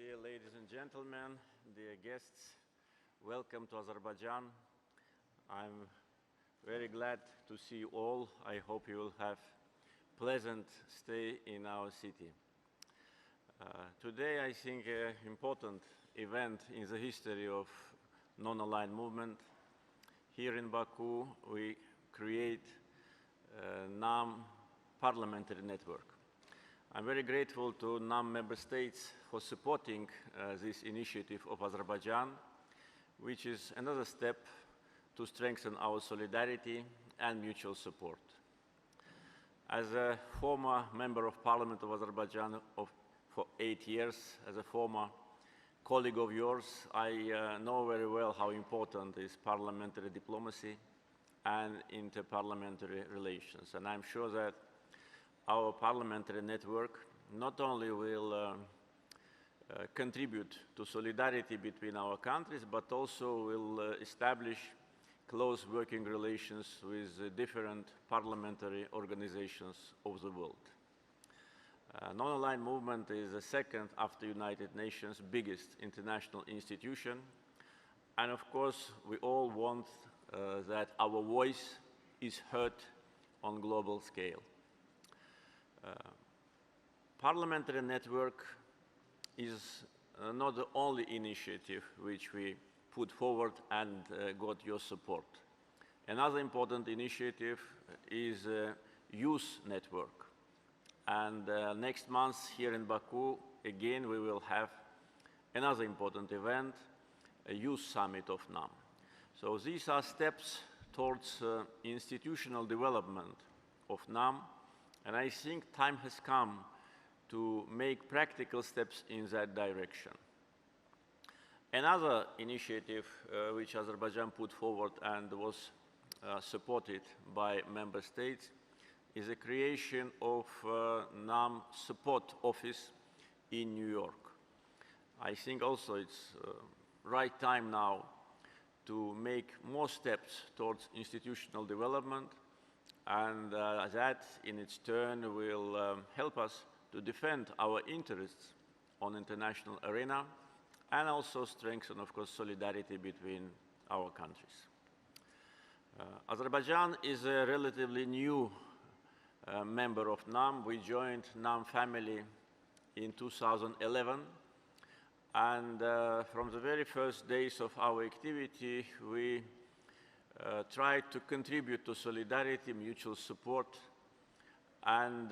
Dear ladies and gentlemen, dear guests, welcome to Azerbaijan. I'm very glad to see you all. I hope you will have pleasant stay in our city. Today, I think, an important event in the history of non-aligned movement. Here in Baku, we create a NAM parliamentary network. I'm very grateful to NAM member states for supporting this initiative of Azerbaijan, which is another step to strengthen our solidarity and mutual support. As a former member of Parliament of Azerbaijan for 8 years, as a former colleague of yours, I know very well how important is parliamentary diplomacy and interparliamentary relations. And I'm sure that our parliamentary network not only will contribute to solidarity between our countries, but also will establish close working relations with different parliamentary organizations of the world. Non-aligned movement is the second after United Nations biggest international institution. And of course, we all want that our voice is heard on global scale. Parliamentary network is not the only initiative which we put forward and got your support. Another important initiative is a youth network. And next month here in Baku, again, we will have another important event, a youth summit of NAM. So these are steps towards institutional development of NAM. And I think time has come to make practical steps in that direction. Another initiative which Azerbaijan put forward and was supported by member states is the creation of NAM support office in New York. I think also it's right time now to make more steps towards institutional development, and that in its turn will help us to defend our interests on international arena and also strengthen, of course, solidarity between our countries. Azerbaijan is a relatively new member of NAM. We joined NAM family in 2011, and from the very first days of our activity, we tried to contribute to solidarity, mutual support, and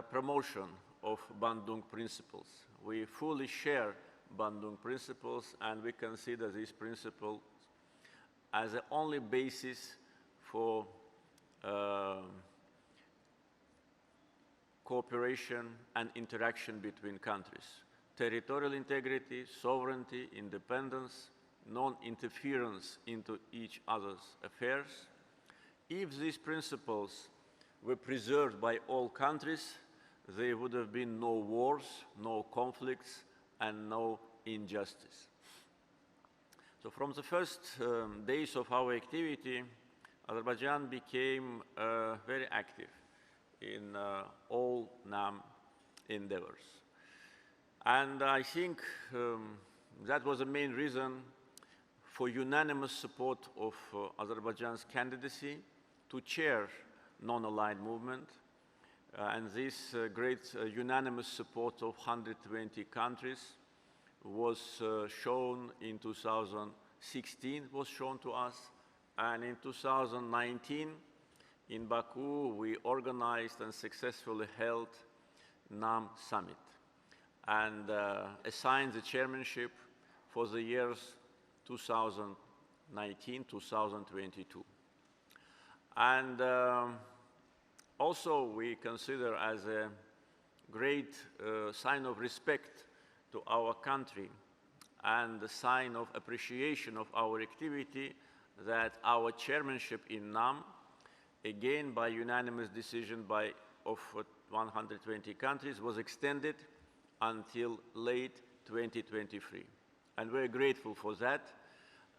promotion of Bandung principles. We fully share Bandung principles, and we consider these principles as the only basis for cooperation and interaction between countries. Territorial integrity, sovereignty, independence, non-interference into each other's affairs. If these principles were preserved by all countries, there would have been no wars, no conflicts, and no injustice. So from the first days of our activity, Azerbaijan became very active in all NAM endeavors. And I think that was the main reason for unanimous support of Azerbaijan's candidacy to chair non-aligned movement. And this great unanimous support of 120 countries was shown in 2016, was shown to us. And in 2019, in Baku, we organized and successfully held NAM Summit and assigned the chairmanship for the years 2019-2022. And also we consider as a great sign of respect to our country and a sign of appreciation of our activity that our chairmanship in NAM, again by unanimous decision of 120 countries, was extended until late 2023. And we're grateful for that,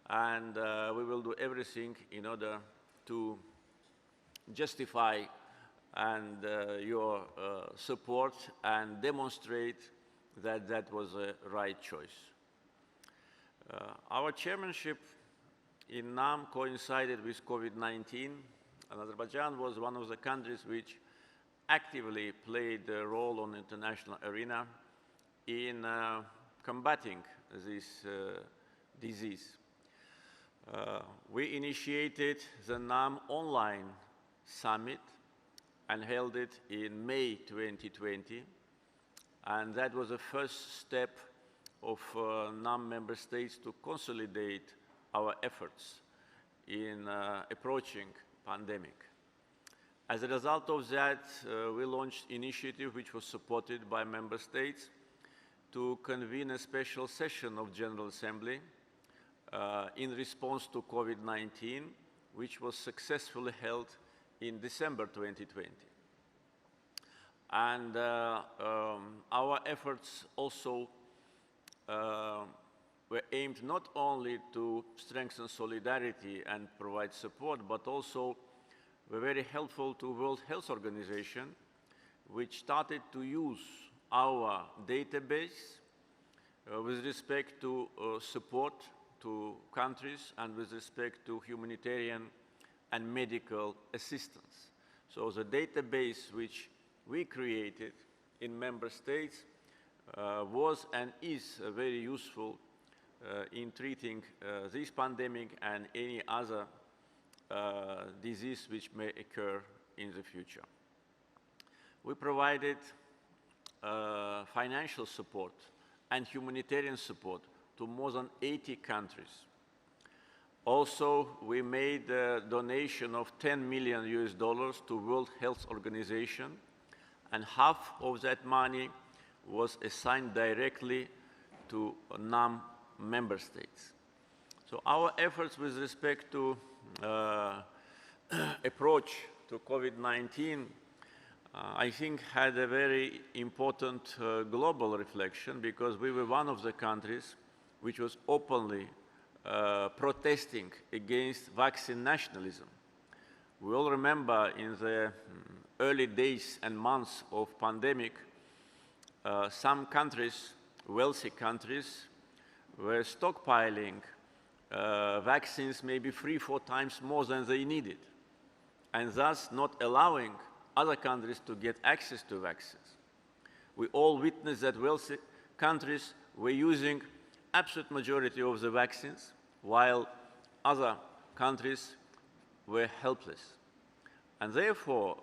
and we will do everything in order to justify and your support and demonstrate that that was a right choice. Our chairmanship in NAM coincided with COVID-19, and Azerbaijan was one of the countries which actively played a role on the international arena in combating this disease. We initiated the NAM online summit and held it in May 2020, and that was the first step of NAM member states to consolidate our efforts in approaching pandemic. As a result of that, we launched an initiative which was supported by member states to convene a special session of General Assembly in response to COVID-19, which was successfully held in December 2020. And our efforts also were aimed not only to strengthen solidarity and provide support, but also were very helpful to World Health Organization, which started to use our database with respect to support to countries and with respect to humanitarian and medical assistance. So the database which we created in member states was and is very useful in treating this pandemic and any other disease which may occur in the future. We provided financial support and humanitarian support to more than 80 countries. Also, we made a donation of $10 million to World Health Organization, and half of that money was assigned directly to NAM member states. So our efforts with respect to approach to COVID-19, I think had a very important global reflection, because we were one of the countries which was openly protesting against vaccine nationalism. We all remember in the early days and months of pandemic, some countries, wealthy countries, were stockpiling vaccines maybe 3-4 times more than they needed, and thus not allowing other countries to get access to vaccines. We all witnessed that wealthy countries were using absolute majority of the vaccines, while other countries were helpless. And therefore,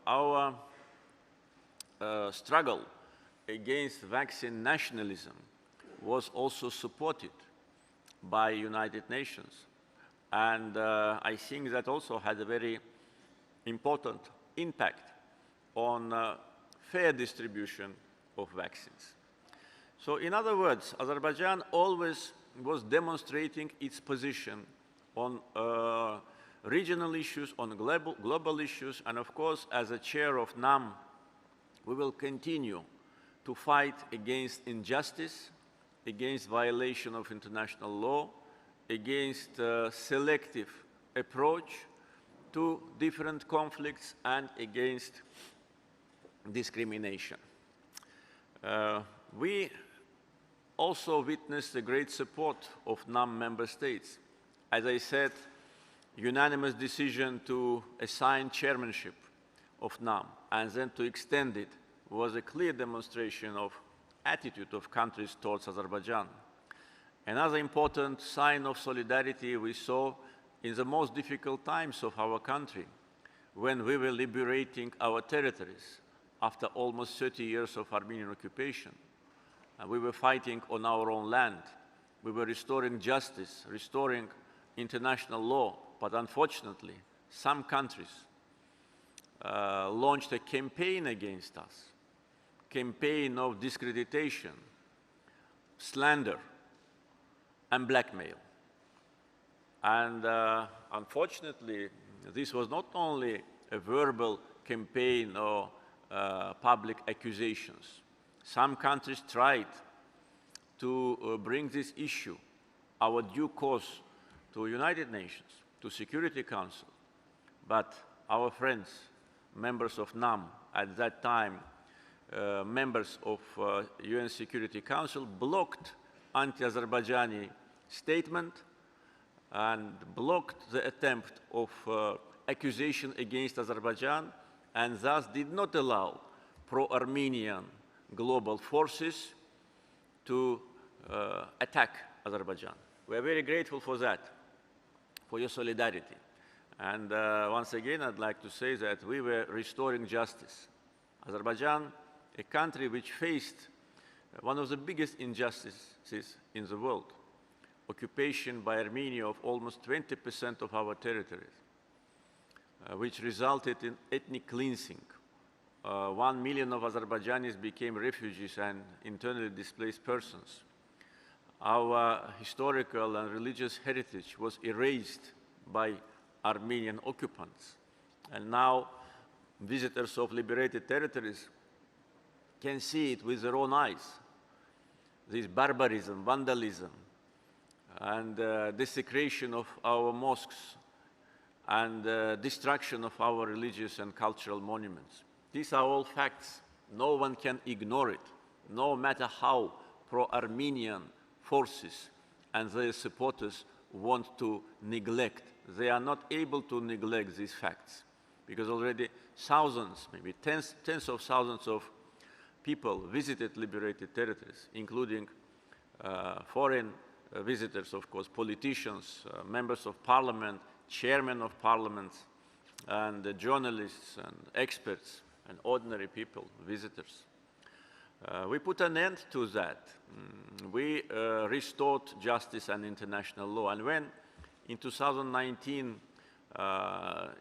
our struggle against vaccine nationalism was also supported by United Nations. And I think that also had a very important impact on fair distribution of vaccines. So in other words, Azerbaijan always was demonstrating its position on regional issues, on global issues, and of course, as a chair of NAM, we will continue to fight against injustice, against violation of international law, against selective approach to different conflicts, and against discrimination. We also witnessed the great support of NAM member states. As I said, unanimous decision to assign chairmanship of NAM and then to extend it was a clear demonstration of attitude of countries towards Azerbaijan. Another important sign of solidarity we saw in the most difficult times of our country, when we were liberating our territories after almost 30 years of Armenian occupation. We were fighting on our own land. We were restoring justice, restoring international law, but unfortunately, some countries launched a campaign against us, campaign of discreditation, slander, and blackmail. And unfortunately, this was not only a verbal campaign or public accusations. Some countries tried to bring this issue, our due course, to United Nations, to Security Council, but our friends, members of NAM at that time, members of UN Security Council blocked anti-Azerbaijani statement and blocked the attempt of accusation against Azerbaijan, and thus did not allow pro-Armenian global forces to attack Azerbaijan. We are very grateful for that, for your solidarity. And once again, I'd like to say that we were restoring justice. Azerbaijan, a country which faced one of the biggest injustices in the world, occupation by Armenia of almost 20% of our territories, which resulted in ethnic cleansing. 1 million of Azerbaijanis became refugees and internally displaced persons. Our historical and religious heritage was erased by Armenian occupants. And now visitors of liberated territories can see it with their own eyes. This barbarism, vandalism, and desecration of our mosques, and destruction of our religious and cultural monuments. These are all facts. No one can ignore it, no matter how pro-Armenian forces and their supporters want to neglect. They are not able to neglect these facts, because already thousands, maybe tens of thousands of people visited liberated territories, including foreign visitors, of course, politicians, members of parliament, chairmen of parliaments, and journalists and experts and ordinary people, visitors. We put an end to that. We restored justice and international law. And when, in 2019,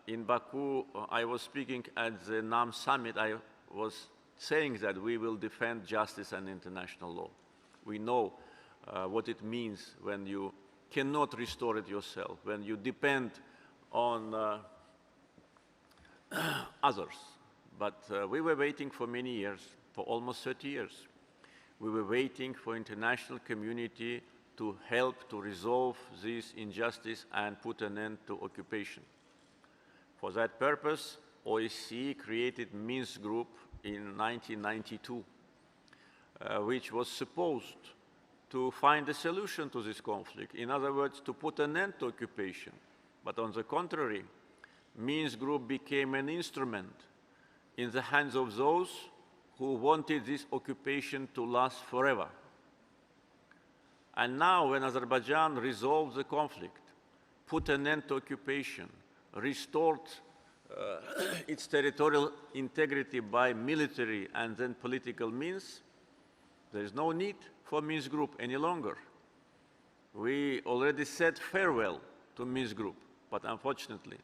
in Baku, I was speaking at the NAM summit, I was saying that we will defend justice and international law. We know what it means when you cannot restore it yourself, when you depend on others. But we were waiting for many years, for almost 30 years. We were waiting for international community to help to resolve this injustice and put an end to occupation. For that purpose, OSCE created Minsk Group in 1992, which was supposed to find a solution to this conflict. In other words, to put an end to occupation. But on the contrary, Minsk Group became an instrument in the hands of those who wanted this occupation to last forever. And now, when Azerbaijan resolved the conflict, put an end to occupation, restored its territorial integrity by military and then political means, there is no need for Minsk Group any longer. We already said farewell to Minsk Group, but unfortunately,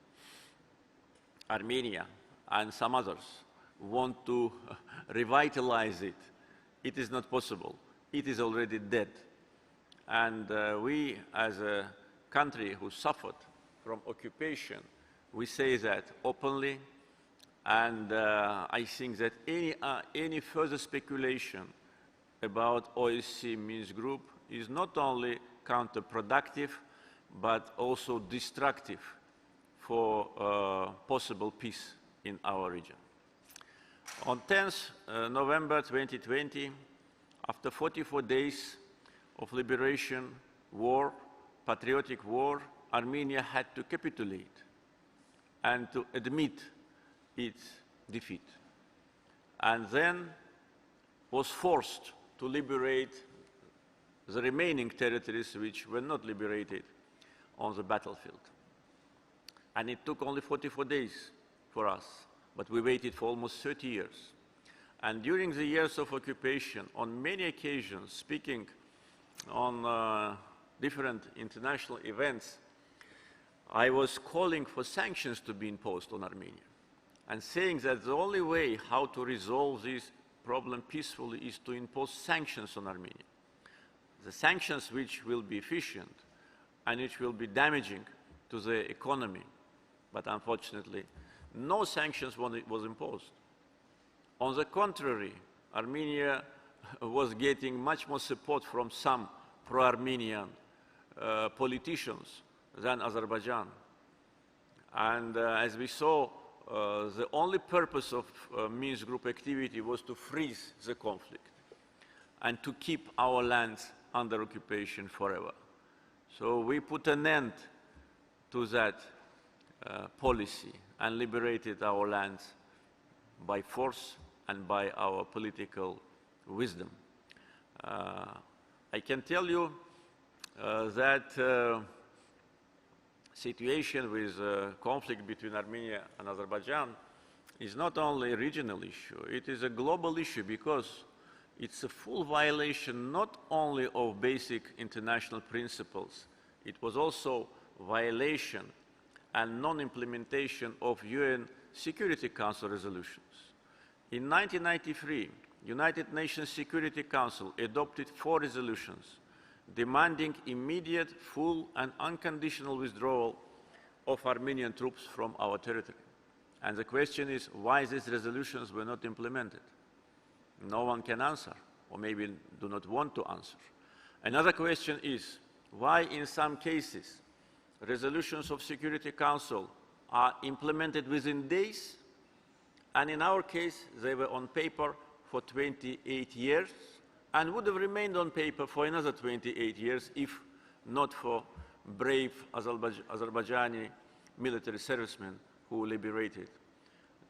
Armenia and some others want to revitalize it. It is not possible. It is already dead. And we, as a country who suffered from occupation, we say that openly, and I think that any further speculation about OSCE Minsk Group is not only counterproductive, but also destructive for possible peace in our region. On 10th November 2020, after 44 days of liberation, war, patriotic war, Armenia had to capitulate and to admit its defeat, and then was forced to liberate the remaining territories which were not liberated on the battlefield. And it took only 44 days for us, but we waited for almost 30 years. And during the years of occupation, on many occasions, speaking on different international events, I was calling for sanctions to be imposed on Armenia and saying that the only way how to resolve this problem peacefully is to impose sanctions on Armenia. The sanctions which will be efficient and which will be damaging to the economy. But unfortunately, no sanctions was imposed. On the contrary, Armenia was getting much more support from some pro-Armenian politicians than Azerbaijan. And as we saw the only purpose of Minsk group activity was to freeze the conflict and to keep our lands under occupation forever. So we put an end to that policy and liberated our lands by force and by our political wisdom. I can tell you that situation with conflict between Armenia and Azerbaijan is not only a regional issue, it is a global issue because it's a full violation not only of basic international principles, it was also violation and non-implementation of UN Security Council resolutions. In 1993, United Nations Security Council adopted 4 resolutions demanding immediate, full and unconditional withdrawal of Armenian troops from our territory. And the question is why these resolutions were not implemented. No one can answer, or maybe do not want to answer. Another question is why in some cases resolutions of Security Council are implemented within days, and in our case they were on paper for 28 years, and would have remained on paper for another 28 years if not for brave Azerbaijani military servicemen who liberated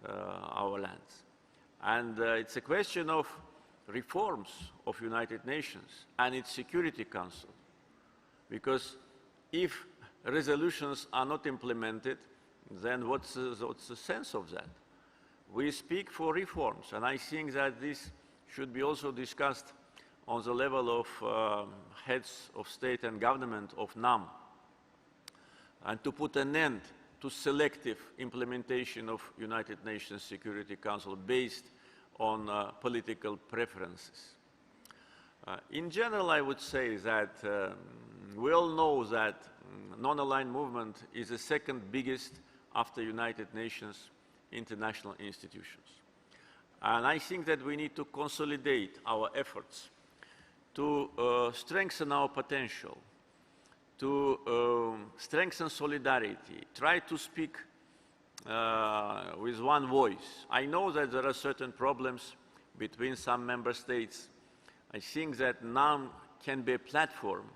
our lands. And it's a question of reforms of United Nations and its Security Council, because if resolutions are not implemented, then what's the sense of that? We speak for reforms, and I think that this should be also discussed on the level of heads of state and government of NAM, and to put an end to selective implementation of United Nations Security Council based on political preferences. In general, I would say that we all know that non-aligned movement is the second biggest after United Nations international institutions. And I think that we need to consolidate our efforts to strengthen our potential, to strengthen solidarity, try to speak with one voice. I know that there are certain problems between some member states. I think that NAM can be a platform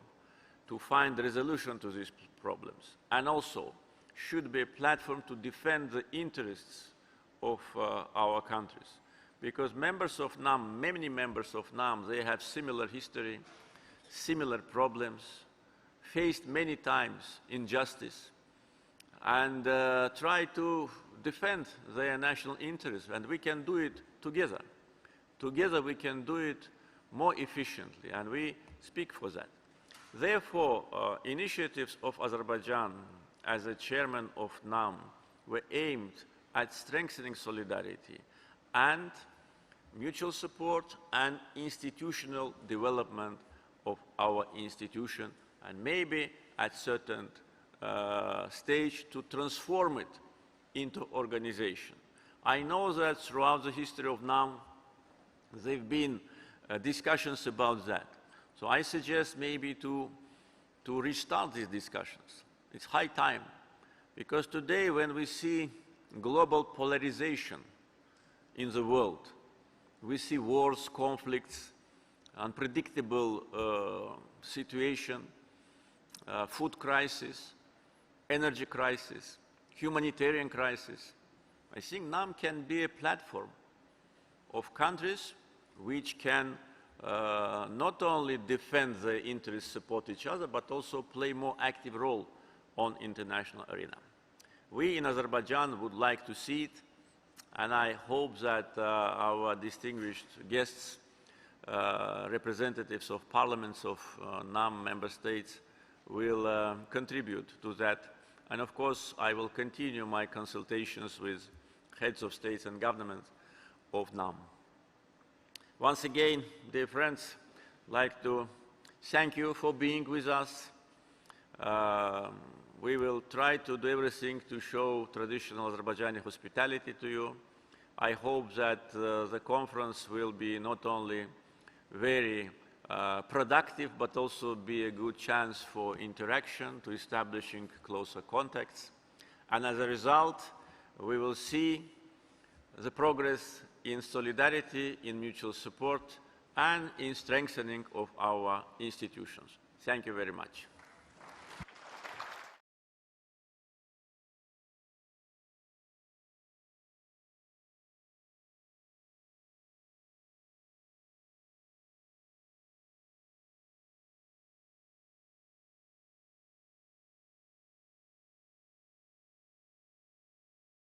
to find a resolution to these problems, and also should be a platform to defend the interests of our countries. Because members of NAM, many members of NAM, they have similar history, similar problems, faced many times injustice, and try to defend their national interests, and we can do it together. Together we can do it more efficiently, and we speak for that. Therefore, initiatives of Azerbaijan as a chairman of NAM were aimed at strengthening solidarity and mutual support and institutional development of our institution, and maybe at certain stage to transform it into organization. I know that throughout the history of NAM there have been discussions about that. So I suggest maybe to restart these discussions. It's high time, because today when we see global polarization in the world, we see wars, conflicts, unpredictable situation, food crisis, energy crisis, humanitarian crisis. I think NAM can be a platform of countries which can not only defend their interests, support each other, but also play a more active role on international arena. We in Azerbaijan would like to see it, and I hope that our distinguished guests, representatives of parliaments of NAM member states, will contribute to that. And of course, I will continue my consultations with heads of states and governments of NAM. Once again, dear friends, I'd like to thank you for being with us. We will try to do everything to show traditional Azerbaijani hospitality to you. I hope that the conference will be not only very productive, but also be a good chance for interaction, to establishing closer contacts. And as a result, we will see the progress in solidarity, in mutual support, and in strengthening of our institutions. Thank you very much.